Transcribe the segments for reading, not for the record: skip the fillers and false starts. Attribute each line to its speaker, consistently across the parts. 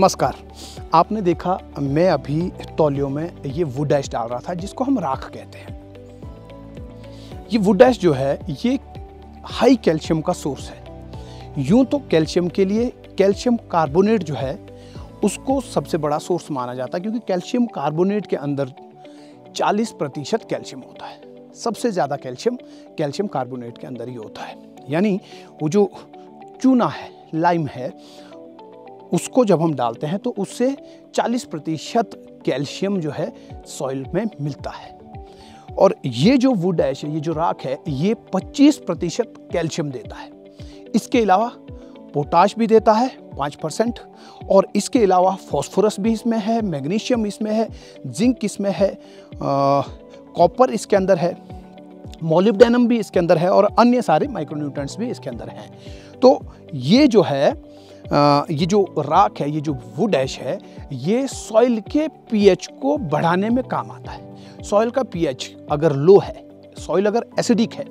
Speaker 1: नमस्कार। आपने देखा मैं अभी तौलियों में ये वुड ऐश डाल रहा था जिसको हम राख कहते हैं। ये वुड ऐश जो है ये हाई कैल्शियम का सोर्स है। यूं तो कैल्शियम के लिए कैल्शियम कार्बोनेट जो है उसको सबसे बड़ा सोर्स माना जाता है, क्योंकि कैल्शियम कार्बोनेट के अंदर 40% कैल्शियम होता है। सबसे ज़्यादा कैल्शियम कार्बोनेट के अंदर ही होता है। यानी वो जो चूना है, लाइम है, उसको जब हम डालते हैं तो उससे 40% कैल्शियम जो है सॉइल में मिलता है। और ये जो वुड ऐश है, ये जो राख है, ये 25% कैल्शियम देता है। इसके अलावा पोटाश भी देता है 5%, और इसके अलावा फास्फोरस भी इसमें है, मैग्नीशियम इसमें है, जिंक इसमें है, कॉपर इसके अंदर है, मोलिब्डेनम भी इसके अंदर है, और अन्य सारे माइक्रोन्यूट्रिएंट्स भी इसके अंदर हैं। तो ये जो है ये जो राख है, ये जो वुड ऐश है, ये सॉइल के पीएच को बढ़ाने में काम आता है। सॉइल का पीएच अगर लो है, सॉइल अगर एसिडिक है,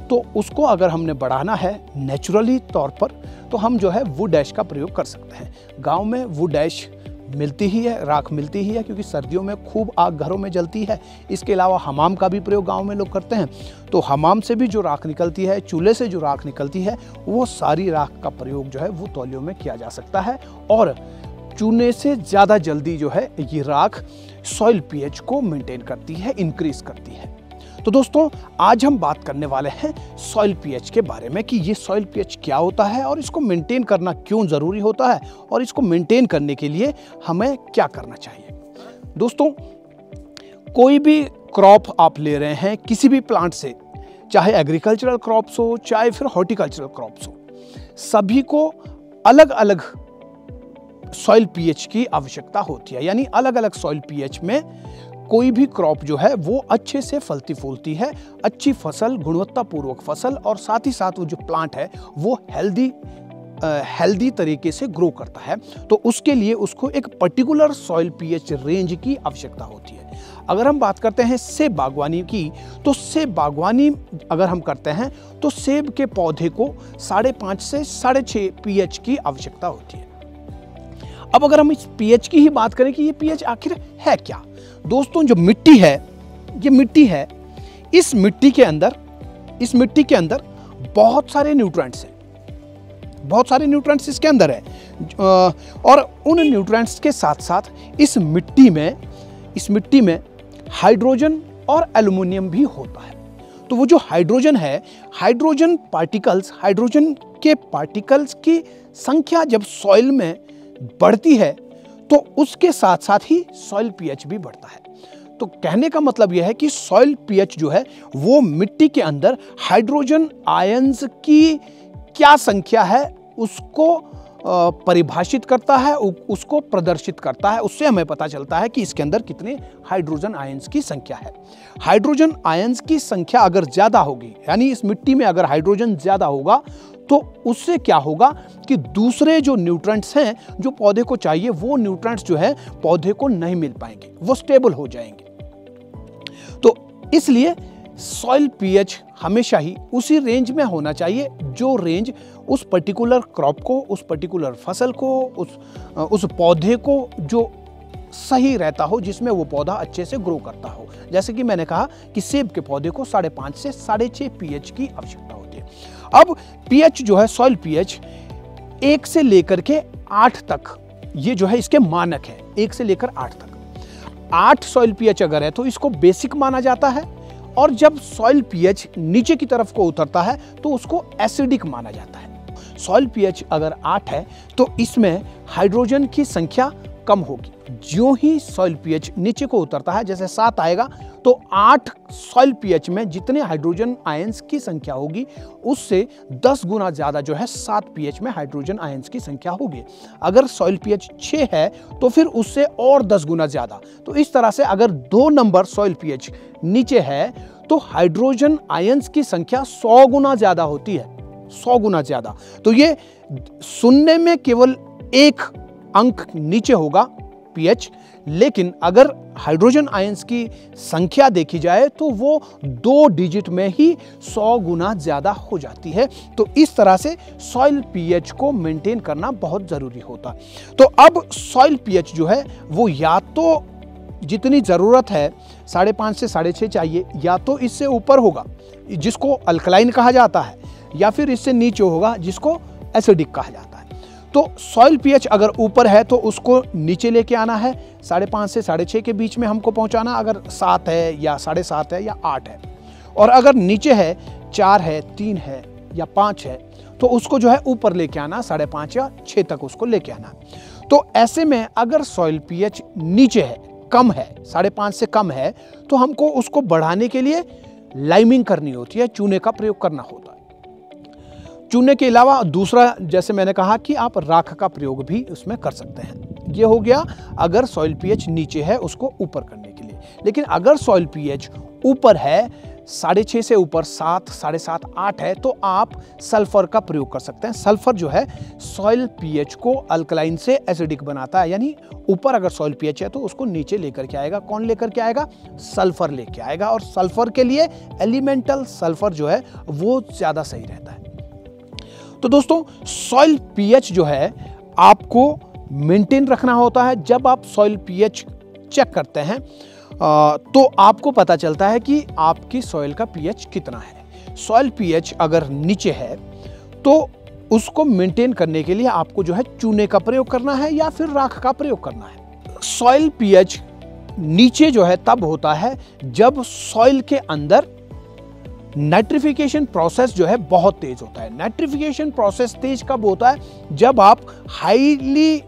Speaker 1: तो उसको अगर हमने बढ़ाना है नेचुरली तौर पर, तो हम जो है वुड ऐश का प्रयोग कर सकते हैं। गांव में वुड ऐश मिलती ही है, राख मिलती ही है, क्योंकि सर्दियों में खूब आग घरों में जलती है। इसके अलावा हमाम का भी प्रयोग गांव में लोग करते हैं। तो हमाम से भी जो राख निकलती है, चूल्हे से जो राख निकलती है, वो सारी राख का प्रयोग जो है वो तौलियों में किया जा सकता है। और चूने से ज़्यादा जल्दी जो है ये राख सॉइल पीएच को मेंटेन करती है, इंक्रीज करती है। तो दोस्तों, आज हम बात करने वाले हैं सॉइल पीएच के बारे में कि ये सॉइल पीएच क्या होता है और इसको मेंटेन करना क्यों ज़रूरी होता है, और इसको मेंटेन करने के लिए हमें क्या करना चाहिए। दोस्तों, कोई भी क्रॉप आप ले रहे हैं किसी भी प्लांट से, चाहे एग्रीकल्चरल क्रॉप्स हो, चाहे फिर हॉर्टिकल्चरल क्रॉप्स हो, सभी को अलग अलग सॉइल पीएच की आवश्यकता होती है। यानी अलग अलग सॉइल पीएच में कोई भी क्रॉप जो है वो अच्छे से फलती फूलती है, अच्छी फसल, गुणवत्तापूर्वक फसल, और साथ ही साथ वो जो प्लांट है वो हेल्दी तरीके से ग्रो करता है। तो उसके लिए उसको एक पर्टिकुलर सॉइल पीएच रेंज की आवश्यकता होती है। अगर हम बात करते हैं सेब बागवानी की, तो सेब बागवानी अगर हम करते हैं तो सेब के पौधे को 5.5 से 6.5 पीएच की आवश्यकता होती है। अब अगर हम इस पीएच की ही बात करें कि ये पीएच आखिर है क्या, दोस्तों, जो मिट्टी है, ये मिट्टी है, इस मिट्टी के अंदर बहुत सारे न्यूट्रिएंट्स हैं, बहुत सारे न्यूट्रिएंट्स इसके अंदर है। और उन न्यूट्रिएंट्स के साथ साथ इस मिट्टी में हाइड्रोजन और एल्युमिनियम भी होता है। तो वो जो हाइड्रोजन है, हाइड्रोजन के पार्टिकल्स की संख्या जब सॉइल में बढ़ती है तो उसके साथ साथ ही सॉइल पीएच भी बढ़ता है। तो कहने का मतलब यह है कि सॉइल पीएच जो है वो मिट्टी के अंदर हाइड्रोजन आयंस की क्या संख्या है उसको परिभाषित करता है, उसको प्रदर्शित करता है। उससे हमें पता चलता है कि इसके अंदर कितने हाइड्रोजन आयंस की संख्या है। हाइड्रोजन आयंस की संख्या अगर ज्यादा होगी, यानी इस मिट्टी में अगर हाइड्रोजन ज्यादा होगा, तो उससे क्या होगा कि दूसरे जो न्यूट्रिएंट्स हैं जो पौधे को चाहिए, वो न्यूट्रिएंट्स जो है पौधे को नहीं मिल पाएंगे, वो स्टेबल हो जाएंगे। तो इसलिए सॉइल पीएच हमेशा ही उसी रेंज में होना चाहिए जो रेंज उस पर्टिकुलर क्रॉप को, उस पर्टिकुलर फसल को, उस पौधे को जो सही रहता हो, जिसमें वो पौधा अच्छे से ग्रो करता हो। जैसे कि मैंने कहा कि सेब के पौधे को 5.5 से 6.5 पीएच की आवश्यकता होती है। अब पीएच जो है, सॉइल पीएच 1 से लेकर के 8 तक, ये जो है इसके मानक है, 1 से लेकर 8 तक। 8 सॉइल पीएच अगर है तो इसको बेसिक माना जाता है, और जब सॉइल पीएच नीचे की तरफ को उतरता है तो उसको एसिडिक माना जाता है। सॉइल पीएच अगर 8 है तो इसमें हाइड्रोजन की संख्या कम होगी। ज्यों ही सॉइल पीएच नीचे को उतरता है, जैसे 7 आएगा, तो 8 सॉइल पीएच में जितने हाइड्रोजन आयंस की संख्या होगी उससे 10 गुना ज्यादा जो है 7 पीएच में हाइड्रोजन आयंस की संख्या होगी। अगर सॉइल पीएच 6 है तो फिर उससे और 10 गुना ज्यादा। तो इस तरह से अगर 2 नंबर सॉइल पीएच नीचे है तो हाइड्रोजन आयंस की संख्या 100 गुना ज्यादा होती है, 100 गुना ज्यादा। तो ये सुनने में केवल 1 अंक नीचे होगा पीएच, लेकिन अगर हाइड्रोजन आयंस की संख्या देखी जाए तो वो 2 डिजिट में ही 100 गुना ज़्यादा हो जाती है। तो इस तरह से सॉइल पीएच को मेंटेन करना बहुत ज़रूरी होता है। तो अब सॉइल पीएच जो है वो या तो जितनी ज़रूरत है 5.5 से 6.5 चाहिए, या तो इससे ऊपर होगा जिसको अल्कलाइन कहा जाता है, या फिर इससे नीचे होगा जिसको एसिडिक कहा जाता है। तो सॉइल पीएच अगर ऊपर है तो उसको नीचे लेके आना है, 5.5 से 6.5 के बीच में हमको पहुंचाना, अगर 7 है या 7.5 है या 8 है। और अगर नीचे है 4 है, 3 है या 5 है तो उसको जो है ऊपर लेके आना, 5.5 या 6 तक उसको लेके आना। तो ऐसे में अगर सॉइल पीएच नीचे है, कम है, 5.5 से कम है, तो हमको उसको बढ़ाने के लिए लाइमिंग करनी होती है, चूने का प्रयोग करना होता है। चूने के अलावा दूसरा, जैसे मैंने कहा कि आप राख का प्रयोग भी उसमें कर सकते हैं। ये हो गया अगर सॉइल पीएच नीचे है उसको ऊपर करने के लिए। लेकिन अगर सॉइल पीएच ऊपर है, 6.5 से ऊपर 7, 7.5, 8 है, तो आप सल्फर का प्रयोग कर सकते हैं। सल्फर जो है सॉइल पीएच को अल्कलाइन से एसिडिक बनाता है, यानी ऊपर अगर सॉइल पीएच है तो उसको नीचे लेकर के आएगा। कौन लेकर के आएगा? सल्फर लेके आएगा। और सल्फर के लिए एलिमेंटल सल्फर जो है वो ज़्यादा सही रहता है। तो दोस्तों, सॉइल पीएच जो है आपको मेंटेन रखना होता है। जब आप सॉइल पीएच चेक करते हैं तो आपको पता चलता है कि आपकी सॉइल का पीएच कितना है। सॉइल पीएच अगर नीचे है तो उसको मेंटेन करने के लिए आपको जो है चूने का प्रयोग करना है या फिर राख का प्रयोग करना है। सॉइल पीएच नीचे जो है तब होता है जब सॉइल के अंदर नाइट्रिफिकेशन प्रोसेस जो है बहुत तेज होता है। नाइट्रिफिकेशन प्रोसेस तेज कब होता है? जब आप हाईली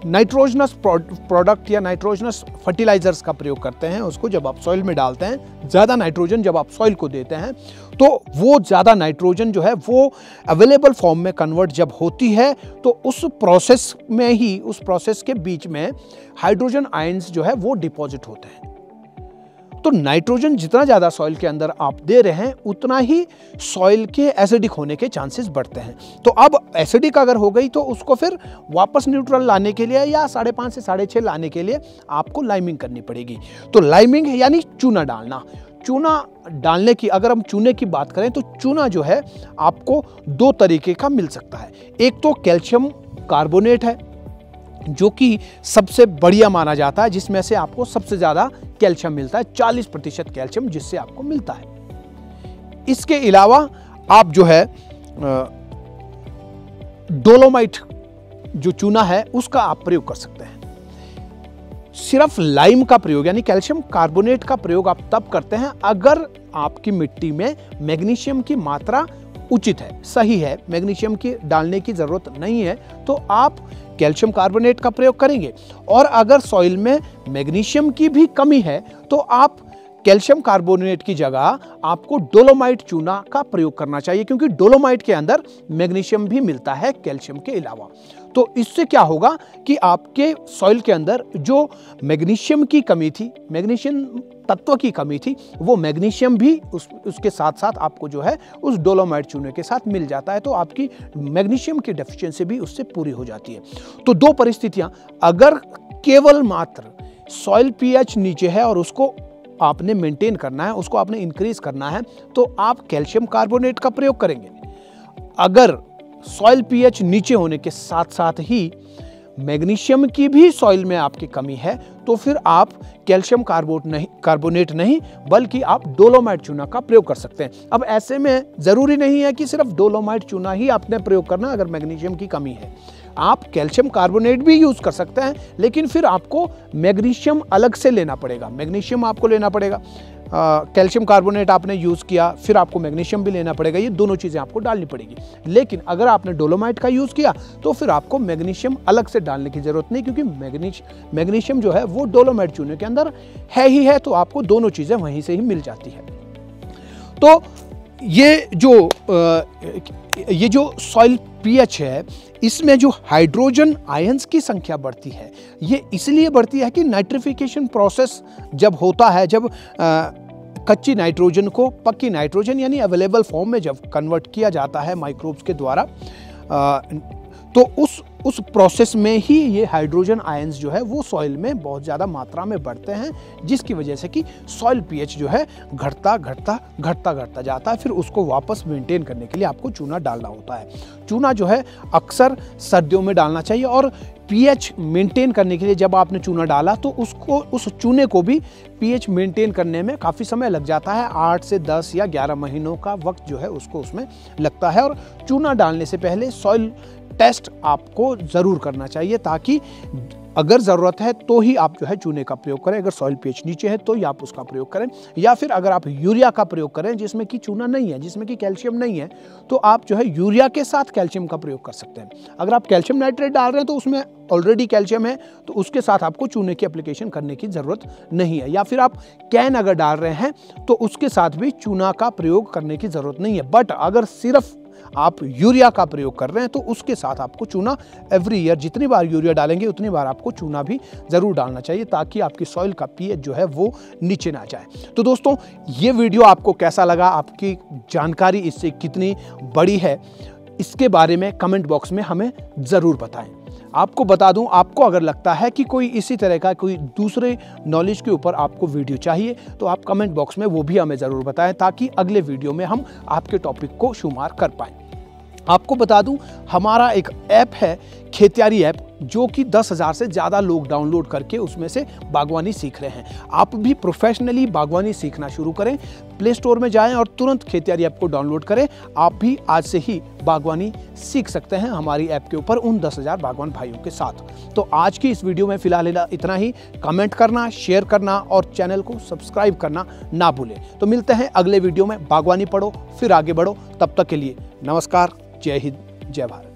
Speaker 1: नाइट्रोजनस प्रोडक्ट या नाइट्रोजनस फर्टिलाइजर्स का प्रयोग करते हैं। उसको जब आप सॉइल में डालते हैं, ज़्यादा नाइट्रोजन जब आप सॉइल को देते हैं तो वो ज़्यादा नाइट्रोजन जो है वो अवेलेबल फॉर्म में कन्वर्ट जब होती है तो उस प्रोसेस में ही, उस प्रोसेस के बीच में हाइड्रोजन आयंस जो है वो डिपॉजिट होते हैं। तो नाइट्रोजन जितना ज़्यादा सॉइल के अंदर आप दे रहे हैं उतना ही सॉइल के एसिडिक होने के चांसेस बढ़ते हैं। तो अब एसिडिक अगर हो गई तो उसको फिर वापस न्यूट्रल लाने के लिए या 5.5 से 6.5 लाने के लिए आपको लाइमिंग करनी पड़ेगी। तो लाइमिंग यानी चूना डालना। चूना डालने की, अगर हम चूने की बात करें तो चूना जो है आपको 2 तरीके का मिल सकता है। एक तो कैल्शियम कार्बोनेट है जो कि सबसे बढ़िया माना जाता है, जिसमें से आपको सबसे ज़्यादा कैल्शियम मिलता है, 40% कैल्शियम जिससे आपको मिलता है। इसके अलावा आप जो है डोलोमाइट जो चूना है उसका आप प्रयोग कर सकते हैं। सिर्फ लाइम का प्रयोग यानी कैल्शियम कार्बोनेट का प्रयोग आप तब करते हैं अगर आपकी मिट्टी में मैग्नीशियम की मात्रा उचित है, सही है, मैग्नीशियम की डालने की जरूरत नहीं है तो आप कैल्शियम कार्बोनेट का प्रयोग करेंगे। और अगर सॉइल में मैग्नीशियम की भी कमी है तो आप कैल्शियम कार्बोनेट की जगह आपको डोलोमाइट चूना का प्रयोग करना चाहिए, क्योंकि डोलोमाइट के अंदर मैग्नीशियम भी मिलता है कैल्शियम के अलावा। तो इससे क्या होगा कि आपके सॉइल के अंदर जो मैग्नीशियम की कमी थी, मैग्नीशियम तत्व की कमी थी, वो मैग्नीशियम भी उसके साथ साथ आपको जो है उस डोलोमाइट चूने के साथ मिल जाता है। तो आपकी मैग्नीशियम की डेफिशिएंसी भी उससे पूरी हो जाती है। तो 2 परिस्थितियां, अगर केवल मात्र सॉइल पीएच नीचे है और उसको आपने मेंटेन करना है, उसको आपने इंक्रीज करना है, तो आप कैल्शियम कार्बोनेट का प्रयोग करेंगे। अगर सॉइल पीएच नीचे होने के साथ साथ ही मैग्नीशियम की भी सॉइल में आपकी कमी है तो फिर आप कैल्शियम कार्बोनेट नहीं बल्कि आप डोलोमाइट चूना का प्रयोग कर सकते हैं। अब ऐसे में जरूरी नहीं है कि सिर्फ डोलोमाइट चूना ही आपने प्रयोग करना। अगर मैग्नीशियम की कमी है आप कैल्शियम कार्बोनेट भी यूज कर सकते हैं, लेकिन फिर आपको मैग्नीशियम अलग से लेना पड़ेगा। मैग्नीशियम आपको लेना पड़ेगा, कैल्शियम कार्बोनेट आपने यूज़ किया, फिर आपको मैग्नीशियम भी लेना पड़ेगा। ये दोनों चीज़ें आपको डालनी पड़ेगी। लेकिन अगर आपने डोलोमाइट का यूज़ किया तो फिर आपको मैग्नीशियम अलग से डालने की ज़रूरत नहीं, क्योंकि मैग्नीशियम जो है वो डोलोमाइट चूने के अंदर है ही है, तो आपको दोनों चीज़ें वहीं से ही मिल जाती है। तो ये जो सॉइल पीएच है इसमें जो हाइड्रोजन आयंस की संख्या बढ़ती है, ये इसलिए बढ़ती है कि नाइट्रिफिकेशन प्रोसेस जब होता है, जब कच्ची नाइट्रोजन को पक्की नाइट्रोजन यानी अवेलेबल फॉर्म में जब कन्वर्ट किया जाता है माइक्रोब्स के द्वारा, तो उस प्रोसेस में ही ये हाइड्रोजन आयंस जो है वो सॉइल में बहुत ज़्यादा मात्रा में बढ़ते हैं, जिसकी वजह से कि सॉइल पीएच जो है घटता जाता है। फिर उसको वापस मेंटेन करने के लिए आपको चूना डालना होता है। चूना जो है अक्सर सर्दियों में डालना चाहिए, और पीएच मेंटेन करने के लिए जब आपने चूना डाला तो उस चूने को भी पीएच मेंटेन करने में काफ़ी समय लग जाता है। 8 से 10 या 11 महीनों का वक्त जो है उसको उसमें लगता है। और चूना डालने से पहले सॉइल टेस्ट आपको ज़रूर करना चाहिए, ताकि अगर ज़रूरत है तो ही आप जो है चूने का प्रयोग करें। अगर सॉइल पीएच नीचे है तो ही आप उसका प्रयोग करें, या फिर अगर आप यूरिया का प्रयोग करें जिसमें कि चूना नहीं है, जिसमें कि कैल्शियम नहीं है, तो आप जो है यूरिया के साथ कैल्शियम का प्रयोग कर सकते हैं। अगर आप कैल्शियम नाइट्रेट डाल रहे हैं तो उसमें ऑलरेडी कैल्शियम है, तो उसके साथ आपको चूने की एप्लीकेशन करने की ज़रूरत नहीं है। या फिर आप कैन अगर डाल रहे हैं तो उसके साथ भी चूना का प्रयोग करने की ज़रूरत नहीं है। बट अगर सिर्फ आप यूरिया का प्रयोग कर रहे हैं तो उसके साथ आपको चूना एवरी ईयर जितनी बार यूरिया डालेंगे उतनी बार आपको चूना भी ज़रूर डालना चाहिए, ताकि आपकी सॉइल का पीएच जो है वो नीचे ना जाए। तो दोस्तों, ये वीडियो आपको कैसा लगा, आपकी जानकारी इससे कितनी बड़ी है, इसके बारे में कमेंट बॉक्स में हमें ज़रूर बताएं। आपको बता दूं, आपको अगर लगता है कि कोई इसी तरह का कोई दूसरे नॉलेज के ऊपर आपको वीडियो चाहिए तो आप कमेंट बॉक्स में वो भी हमें ज़रूर बताएं, ताकि अगले वीडियो में हम आपके टॉपिक को शुमार कर पाएं। आपको बता दूं, हमारा एक ऐप है खेतियारी ऐप, जो कि 10,000 से ज़्यादा लोग डाउनलोड करके उसमें से बागवानी सीख रहे हैं। आप भी प्रोफेशनली बागवानी सीखना शुरू करें, प्ले स्टोर में जाएं और तुरंत खेतियारी ऐप को डाउनलोड करें। आप भी आज से ही बागवानी सीख सकते हैं हमारी ऐप के ऊपर उन 10,000 बागवान भाइयों के साथ। तो आज की इस वीडियो में फिलहाल इतना ही। कमेंट करना, शेयर करना और चैनल को सब्सक्राइब करना ना भूलें। तो मिलते हैं अगले वीडियो में। बागवानी पढ़ो फिर आगे बढ़ो। तब तक के लिए नमस्कार, जय हिंद, जय भारत।